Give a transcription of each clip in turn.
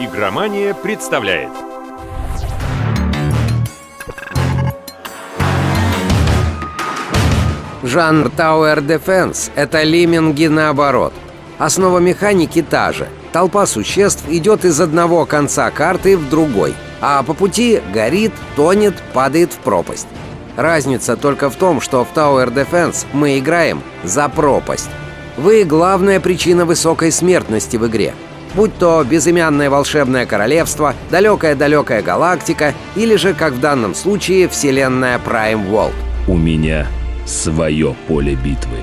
Игромания представляет. Жанр Tower Defense — это лемминги наоборот. Основа механики та же. Толпа существ идет из одного конца карты в другой, а по пути горит, тонет, падает в пропасть. Разница только в том, что в Tower Defense мы играем за пропасть. Вы — главная причина высокой смертности в игре. Будь то безымянное волшебное королевство, далекая-далекая галактика или же, как в данном случае, вселенная Prime World. У меня свое поле битвы.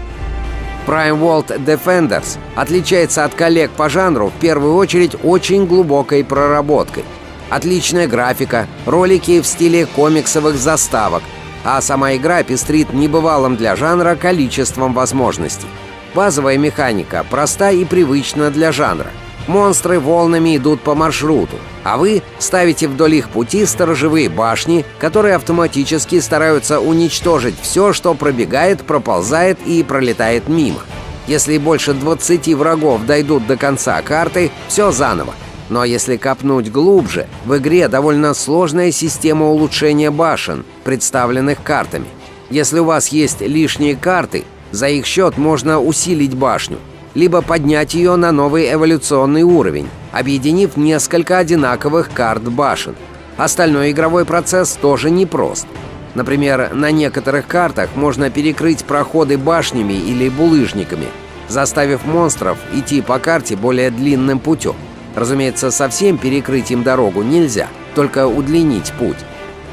Prime World Defenders отличается от коллег по жанру в первую очередь очень глубокой проработкой. Отличная графика, ролики в стиле комиксовых заставок, а сама игра пестрит небывалым для жанра количеством возможностей. Базовая механика проста и привычна для жанра. Монстры волнами идут по маршруту, а вы ставите вдоль их пути сторожевые башни, которые автоматически стараются уничтожить все, что пробегает, проползает и пролетает мимо. Если больше 20 врагов дойдут до конца карты, все заново. Но если копнуть глубже, в игре довольно сложная система улучшения башен, представленных картами. Если у вас есть лишние карты, за их счет можно усилить башню, либо поднять ее на новый эволюционный уровень, объединив несколько одинаковых карт башен. Остальной игровой процесс тоже непрост. Например, на некоторых картах можно перекрыть проходы башнями или булыжниками, заставив монстров идти по карте более длинным путем. Разумеется, совсем перекрыть им дорогу нельзя, только удлинить путь.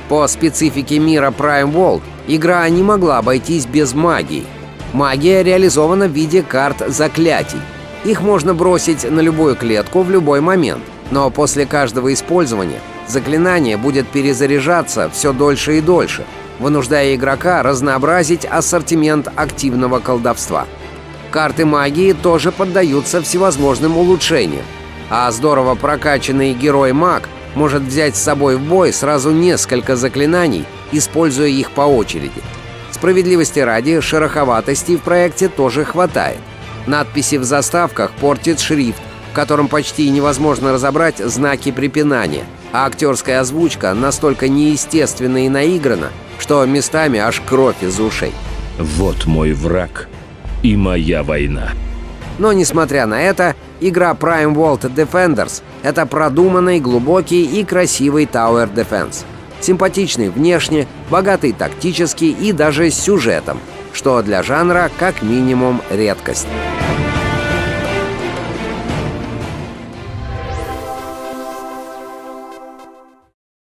По специфике мира Prime World игра не могла обойтись без магии. Магия реализована в виде карт заклятий. Их можно бросить на любую клетку в любой момент, но после каждого использования заклинание будет перезаряжаться все дольше и дольше, вынуждая игрока разнообразить ассортимент активного колдовства. Карты магии тоже поддаются всевозможным улучшениям, а здорово прокачанный герой-маг может взять с собой в бой сразу несколько заклинаний, используя их по очереди. Справедливости ради, шероховатости в проекте тоже хватает. Надписи в заставках портит шрифт, в котором почти невозможно разобрать знаки препинания, а актерская озвучка настолько неестественна и наиграна, что местами аж кровь из ушей. Вот мой враг и моя война. Но, несмотря на это, игра Prime World Defenders — это продуманный, глубокий и красивый Tower Defense. Симпатичный внешне, богатый тактически и даже с сюжетом, что для жанра как минимум редкость.